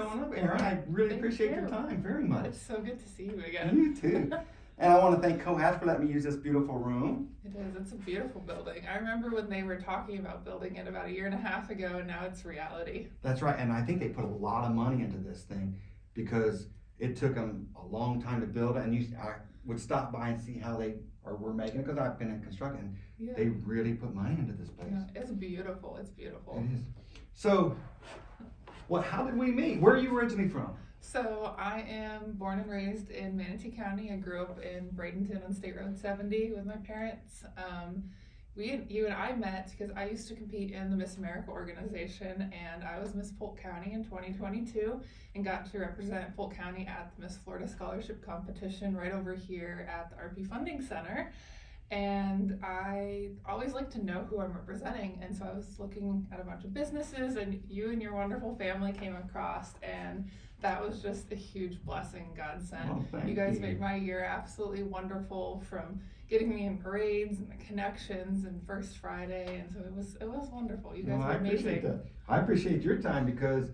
showing up, Eryn. I really appreciate your time very much. It's so good to see you again. You too. And I want to thank Cohat for letting me use this beautiful room. It is. It's a beautiful building. I remember when they were talking about building it about 1.5 years ago, and now it's reality. That's right. And I think they put a lot of money into this thing because it took them a long time to build it. And I would stop by and see how they were making it because I've been in construction. Yeah. They really put money into this place. Yeah, it's beautiful. It's beautiful. It is. So, how did we meet? Where are you originally from? So I am born and raised in Manatee County. I grew up in Bradenton on State Road 70 with my parents. You and I met because I used to compete in the Miss America organization, and I was Miss Polk County in 2022 and got to represent Polk County at the Miss Florida Scholarship Competition right over here at the RP Funding Center. And I always like to know who I'm representing, and so I was looking at a bunch of businesses, and you and your wonderful family came across, and that was just a huge blessing God sent. Oh, you guys made my year absolutely wonderful, from getting me in parades and the connections and First Friday, and so it was wonderful. You guys were amazing. I appreciate that. I appreciate your time because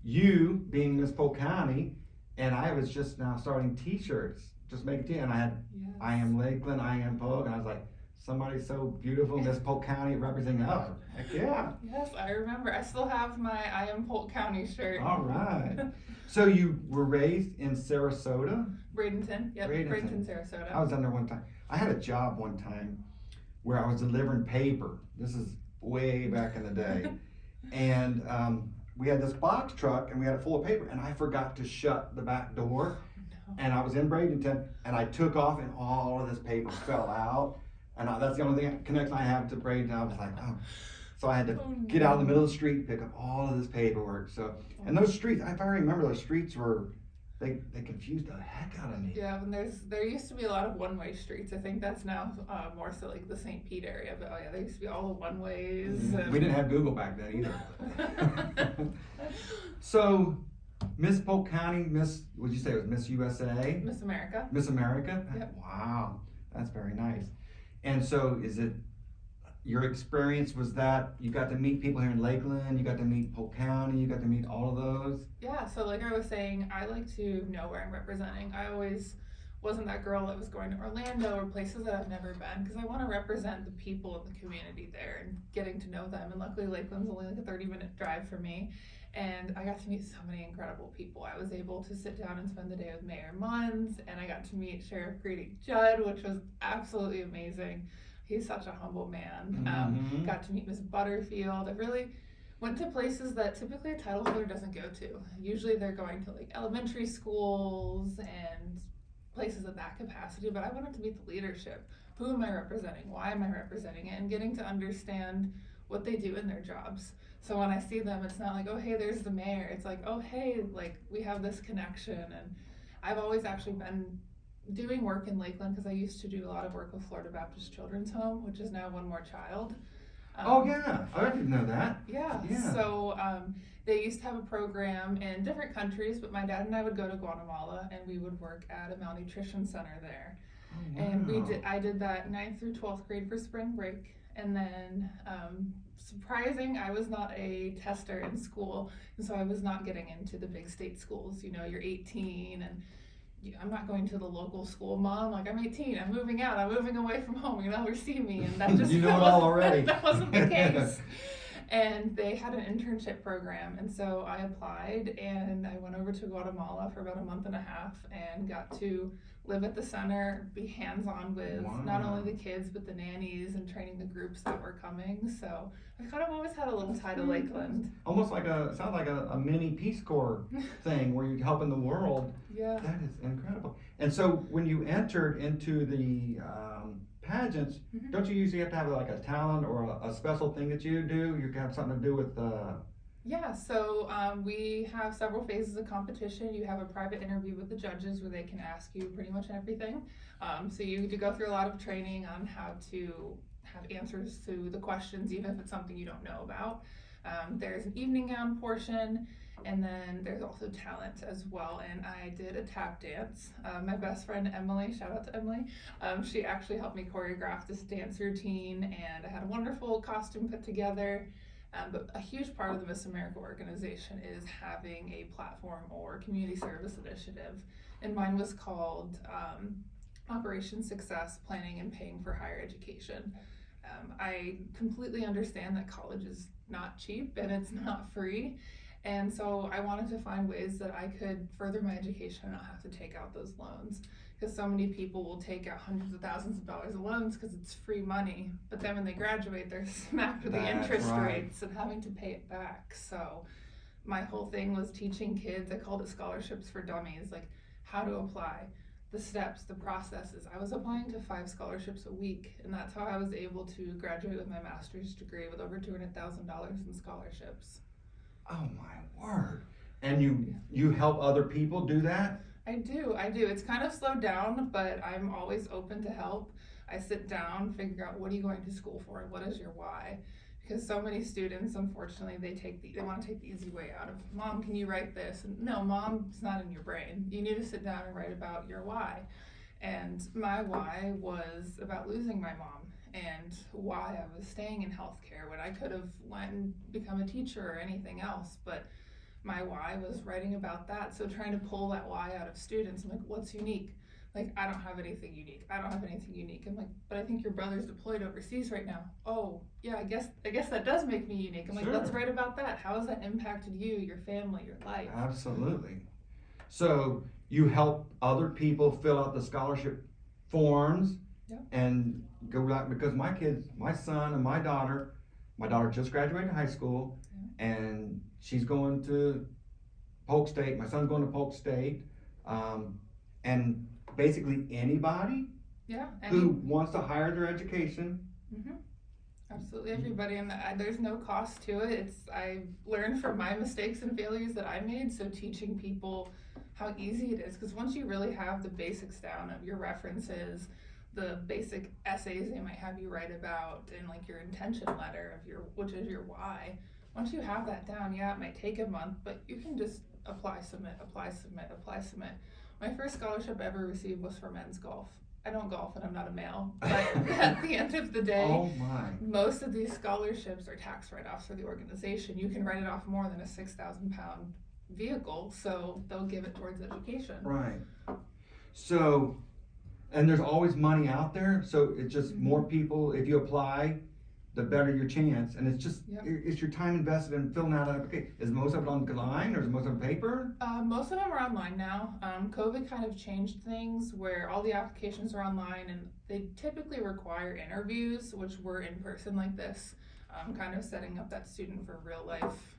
you being Miss Polk County, and I was just now starting T-shirts, just making T-shirts, and I had I am Lakeland, I am Polk, and I was like, somebody so beautiful, Miss Polk County representing us. Heck yeah. Yes, I remember. I still have my I am Polk County shirt. All right. So you were raised in Sarasota? Bradenton. Yep, Bradenton, Sarasota. I was down there one time. I had a job one time where I was delivering paper. This is way back in the day. And we had this box truck and we had it full of paper, and I forgot to shut the back door. And I was in Bradenton, and I took off, and all of this paper fell out. And that's the only connection I have to Bradenton. I was like, oh. So I had to get out in the middle of the street and pick up all of this paperwork. So, and those streets, if I remember, those streets were, they confused the heck out of me. Yeah, and there used to be a lot of one-way streets. I think that's now more so like the St. Pete area. But there used to be all the one-ways. Yeah. We didn't have Google back then either. So, Miss Polk County, would you say it was Miss USA? Miss America. Miss America? Yep. Wow, that's very nice. And so is it, your experience was that you got to meet people here in Lakeland, you got to meet Polk County, you got to meet all of those? Yeah, so like I was saying, I like to know where I'm representing. I always wasn't that girl that was going to Orlando or places that I've never been, because I want to represent the people in the community there and getting to know them. And luckily Lakeland's only like a 30-minute drive for me. And I got to meet so many incredible people. I was able to sit down and spend the day with Mayor Munns, and I got to meet Sheriff Grady Judd, which was absolutely amazing. He's such a humble man. Got to meet Miss Butterfield. I really went to places that typically a title holder doesn't go to. Usually they're going to like elementary schools and places of that capacity, but I wanted to meet the leadership. Who am I representing? Why am I representing it? And getting to understand what they do in their jobs. So when I see them, it's not like, oh, hey, there's the mayor. It's like, oh, hey, like we have this connection. And I've always actually been doing work in Lakeland because I used to do a lot of work with Florida Baptist Children's Home, which is now One More Child. Oh yeah, I didn't know that. Yeah. So they used to have a program in different countries, but my dad and I would go to Guatemala and we would work at a malnutrition center there. Oh, wow. And I did that 9th through 12th grade for spring break. And then surprising, I was not a tester in school, and so I was not getting into the big state schools. You know, you're 18 and I'm not going to the local school. Mom, like, I'm 18, I'm moving out, I'm moving away from home, you'll never see me. And that just you know it all already. That wasn't the case. And they had an internship program, and so I applied and I went over to Guatemala for about a month and a half and got to live at the center, be hands-on with not only the kids but the nannies and training the groups that were coming. So I kind of always had a little tie to Lakeland. Almost like sounds like a mini Peace Corps thing where you're helping the world. Yeah. That is incredible. And so when you entered into the pageants, don't you usually have to have like a talent or a special thing that you do? You have something to do with Yeah, so we have several phases of competition. You have a private interview with the judges where they can ask you pretty much everything. So you do go through a lot of training on how to have answers to the questions, even if it's something you don't know about. There's an evening gown portion, and then there's also talent as well. And I did a tap dance. My best friend Emily, shout out to Emily, she actually helped me choreograph this dance routine, and I had a wonderful costume put together. But a huge part of the Miss America organization is having a platform or community service initiative. And mine was called Operation Success, Planning and Paying for Higher Education. I completely understand that college is not cheap and it's not free. And so I wanted to find ways that I could further my education and not have to take out those loans. Because so many people will take out hundreds of thousands of dollars of loans because it's free money. But then when they graduate, they're smacked with the That's interest right. rates and having to pay it back. So my whole thing was teaching kids, I called it scholarships for dummies, like how to apply, the steps, the processes. I was applying to 5 scholarships a week, and that's how I was able to graduate with my master's degree with over $200,000 in scholarships. Oh my word. And you help other people do that? I do. It's kind of slowed down, but I'm always open to help. I sit down, figure out what are you going to school for and what is your why. Because so many students, unfortunately, they want to take the easy way out of, Mom, can you write this? And no, Mom, it's not in your brain. You need to sit down and write about your why. And my why was about losing my mom and why I was staying in healthcare when I could have went and become a teacher or anything else. But my why was writing about that. So trying to pull that why out of students, I'm like, what's unique? Like, I don't have anything unique. I'm like, but I think your brother's deployed overseas right now. Oh, yeah, I guess that does make me unique. I'm like, Sure. let's write about that. How has that impacted you, your family, your life? Absolutely. So you help other people fill out the scholarship forms. Yeah. And go out, because my son and my daughter just graduated high school. Yeah. And she's going to Polk State. My son's going to Polk State. And basically anybody Yeah. who wants to hire their education. Mm-hmm. Absolutely, everybody, and there's no cost to it. I've learned from my mistakes and failures that I made, so teaching people how easy it is, because once you really have the basics down of your references, the basic essays they might have you write about, and like your intention letter which is your why. Once you have that down, yeah, it might take a month, but you can just apply, submit. My first scholarship I ever received was for men's golf. I don't golf and I'm not a male, but at the end of the day, Oh my. most of these scholarships are tax write-offs for the organization. You can write it off more than a 6,000-pound vehicle, so they'll give it towards education. Right. So, and there's always money out there, so it's just more people, if you apply, the better your chance. And it's just, it's your time invested in filling out an application. Is most of it online or is most of it paper? Most of them are online now. COVID kind of changed things where all the applications are online, and they typically require interviews, which were in person like this, kind of setting up that student for real life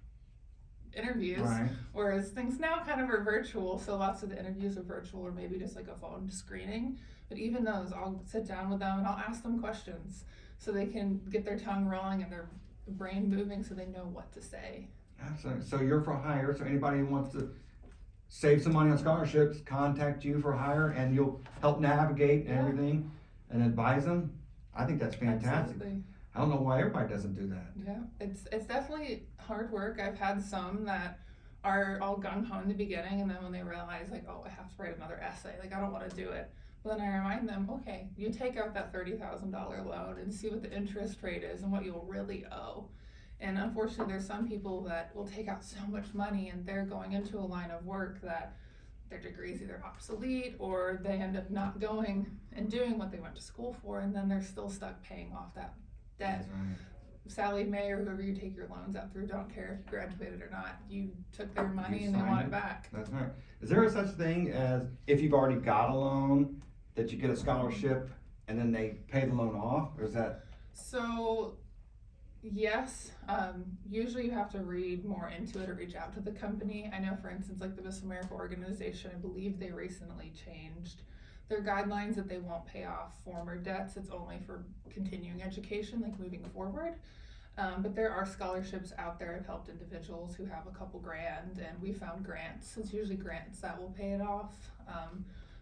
interviews. Right. Whereas things now kind of are virtual, so lots of the interviews are virtual or maybe just like a phone screening. But even those, I'll sit down with them and I'll ask them questions so they can get their tongue rolling and their brain moving so they know what to say. Absolutely. So you're for hire, so anybody who wants to save some money on scholarships, contact you for hire, and you'll help navigate and everything and advise them. I think that's fantastic. Absolutely. I don't know why everybody doesn't do that. Yeah, it's definitely hard work. I've had some that are all gung-ho in the beginning, and then when they realize, like, oh, I have to write another essay, like, I don't want to do it. But then I remind them, okay, you take out that $30,000 loan and see what the interest rate is and what you'll really owe. And unfortunately, there's some people that will take out so much money and they're going into a line of work that their degree's either obsolete or they end up not going and doing what they went to school for, and then they're still stuck paying off that debt. That's right. Sally Mae or whoever you take your loans out through don't care if you graduated or not. You took their money You and they signed want it. it back. That's right. Is there a such thing as, if you've already got a loan, that you get a scholarship and then they pay the loan off, or is that? So, yes, usually you have to read more into it or reach out to the company. I know, for instance, like the Miss America organization, I believe they recently changed their guidelines that they won't pay off former debts. It's only for continuing education, like moving forward. But there are scholarships out there. I've helped individuals who have a couple grand, and we found grants. It's usually grants that will pay it off.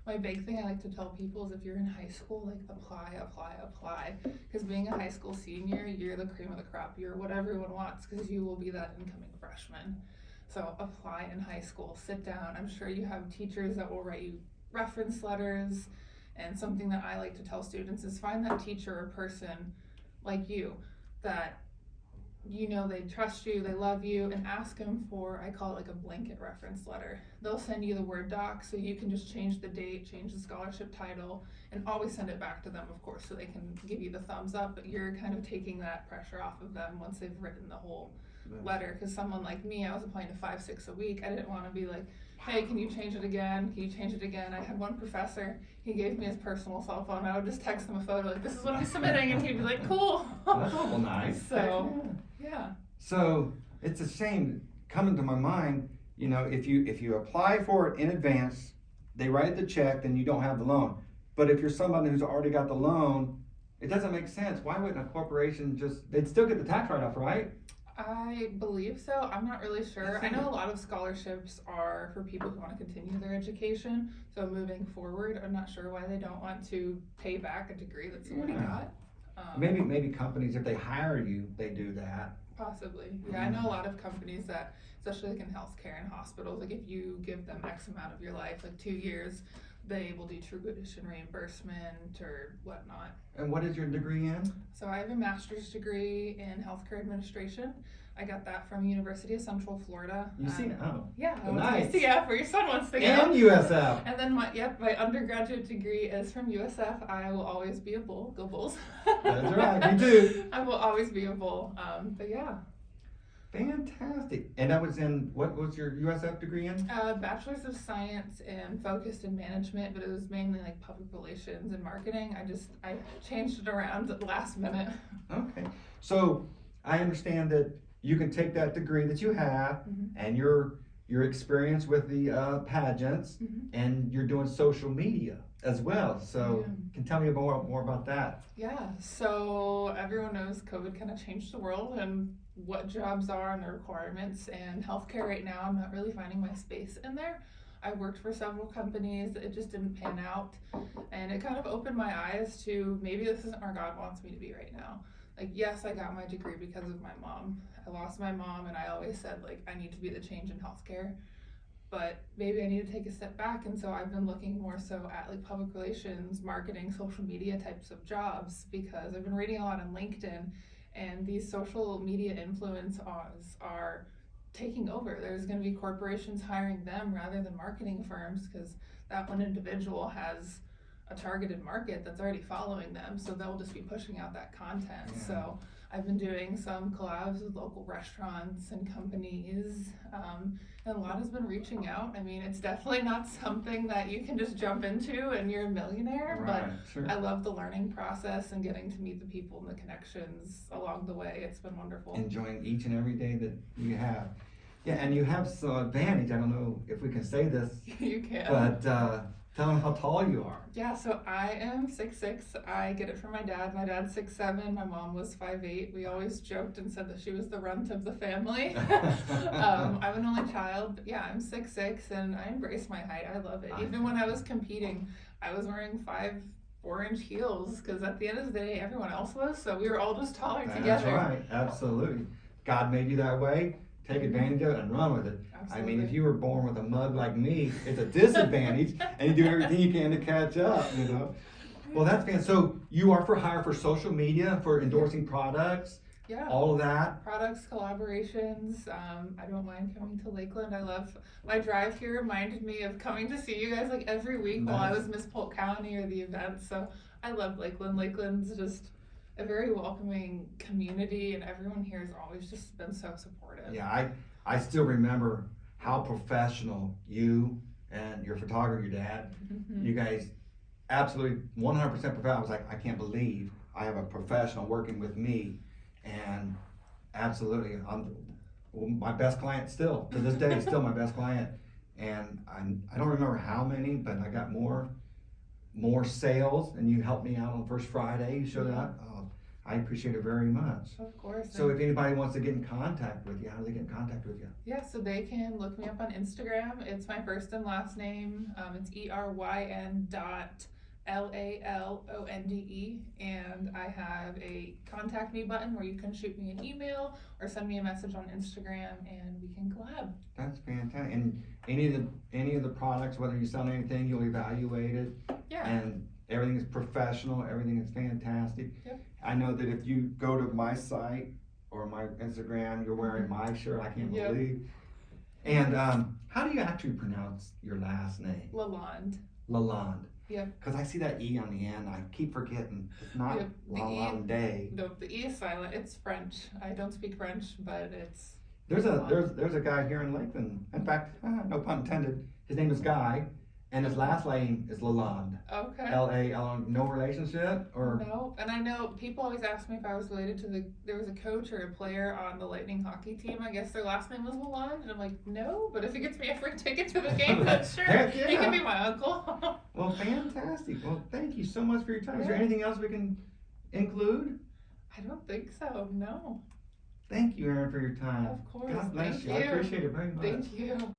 My big thing I like to tell people is if you're in high school, like apply. Because being a high school senior, you're the cream of the crop. You're what everyone wants because you will be that incoming freshman. So apply in high school, sit down. I'm sure you have teachers that will write you reference letters. And something that I like to tell students is find that teacher or person like you that you know they trust you, they love you, and ask them for, I call it like a blanket reference letter. They'll send you the Word doc so you can just change the date, change the scholarship title, and always send it back to them, of course, so they can give you the thumbs up, but you're kind of taking that pressure off of them once they've written the whole letter. Because someone like me, I was applying to 5, 6 a week. I didn't want to be like, hey, can you change it again? Can you change it again? I had one professor, he gave me his personal cell phone. I would just text him a photo, like, this is what I'm submitting, and he'd be like, cool. That's awful nice. So, yeah. So it's a shame, coming to my mind, you know, if you apply for it in advance, they write the check, then you don't have the loan. But if you're somebody who's already got the loan, it doesn't make sense. Why wouldn't a corporation they'd still get the tax write-off, right? I believe so. I'm not really sure. I know a lot of scholarships are for people who want to continue their education. So moving forward, I'm not sure why they don't want to pay back a degree that's already got. Maybe companies, if they hire you, they do that. Possibly. Yeah, I know a lot of companies that, especially like in healthcare and hospitals, like if you give them X amount of your life, like 2 years, they will do tuition reimbursement or whatnot. And what is your degree in? So I have a master's degree in healthcare administration. I got that from University of Central Florida. You see, Yeah, I nice. went to UCF, where your son wants to go. And USF. And then my undergraduate degree is from USF. I will always be a Bull. Go Bulls. That's right, me too. I will always be a Bull. But yeah. Fantastic. And that was in, what was your USF degree in? Bachelor's of Science and focused in management, but it was mainly like public relations and marketing. I changed it around at the last minute. Okay. So I understand that you can take that degree that you have and your experience with the pageants, and you're doing social media as well. So can tell me more about that. Yeah. So everyone knows COVID kind of changed the world and what jobs are and the requirements, and healthcare right now, I'm not really finding my space in there. I worked for several companies, it just didn't pan out, and it kind of opened my eyes to maybe this isn't where God wants me to be right now. Like, yes, I got my degree because of my mom. I lost my mom, and I always said, like, I need to be the change in healthcare, but maybe I need to take a step back. And so I've been looking more so at like public relations, marketing, social media types of jobs, because I've been reading a lot on LinkedIn, and these social media influencers are taking over. There's going to be corporations hiring them rather than marketing firms, because that one individual has a targeted market that's already following them, so they'll just be pushing out that content. So I've been doing some collabs with local restaurants and companies, and a lot has been reaching out. I mean, it's definitely not something that you can just jump into and you're a millionaire, but I love the learning process and getting to meet the people and the connections along the way. It's been wonderful. Enjoying each and every day that you have. Yeah, and you have some advantage. I don't know if we can say this. You can. But tell them how tall you are. Yeah, so I am 6'6". I get it from my dad. My dad's 6'7". My mom was 5'8". We always joked and said that she was the runt of the family. I'm an only child, but yeah, I'm 6'6", and I embrace my height. I love it. Even when I was competing, I was wearing 4-inch heels, because at the end of the day, everyone else was, so we were all just taller together. That's right, absolutely. God made you that way. Take advantage of it and run with it. Absolutely. I mean, if you were born with a mug like me, it's a disadvantage, and you do everything you can to catch up, you know. Well, that's fantastic. So you are for hire for social media, for endorsing products, all of that. Products, collaborations. I don't mind coming to Lakeland. I love my drive here. Reminded me of coming to see you guys like every week while I was Miss Polk County or the events. So I love Lakeland. Lakeland's just a very welcoming community, and everyone here has always just been so supportive. Yeah, I still remember how professional you and your photographer, your dad, you guys absolutely 100% professional. I was like, I can't believe I have a professional working with me, and absolutely, I'm my best client still, to this day, still my best client. And I don't remember how many, but I got more sales, and you helped me out on First Friday, you showed up. I appreciate it very much. Of course. So if anybody wants to get in contact with you, how do they get in contact with you? Yeah, so they can look me up on Instagram. It's my first and last name. It's ERYN.LALONDE, and I have a contact me button where you can shoot me an email or send me a message on Instagram, and we can collab. That's fantastic. And any of the products, whether you sell anything, you'll evaluate it. Yeah. And everything is professional. Everything is fantastic. Yep. I know that if you go to my site, or my Instagram, you're wearing my shirt. I can't Yep. believe. And how do you actually pronounce your last name? LaLonde. LaLonde. Yep. Because I see that E on the end. I keep forgetting. It's not Yep, the E. LaLonde. The E is silent. It's French. I don't speak French, but it's. There's a guy here in Lakeland. In fact, no pun intended. His name is Guy, and his last name is LaLonde. Okay. LaLonde. No relationship or. No, and I know people always ask me if I was related to there was a coach or a player on the Lightning hockey team. I guess their last name was LaLonde, and I'm like, no, but if he gets me a free ticket to the game, then sure, Heck yeah. he can be my uncle. Well, fantastic. Well, thank you so much for your time. Is there Yeah. anything else we can include? I don't think so, no. Thank you, Eryn, for your time. Of course, God bless thank you. I you. appreciate it very much. Thank you.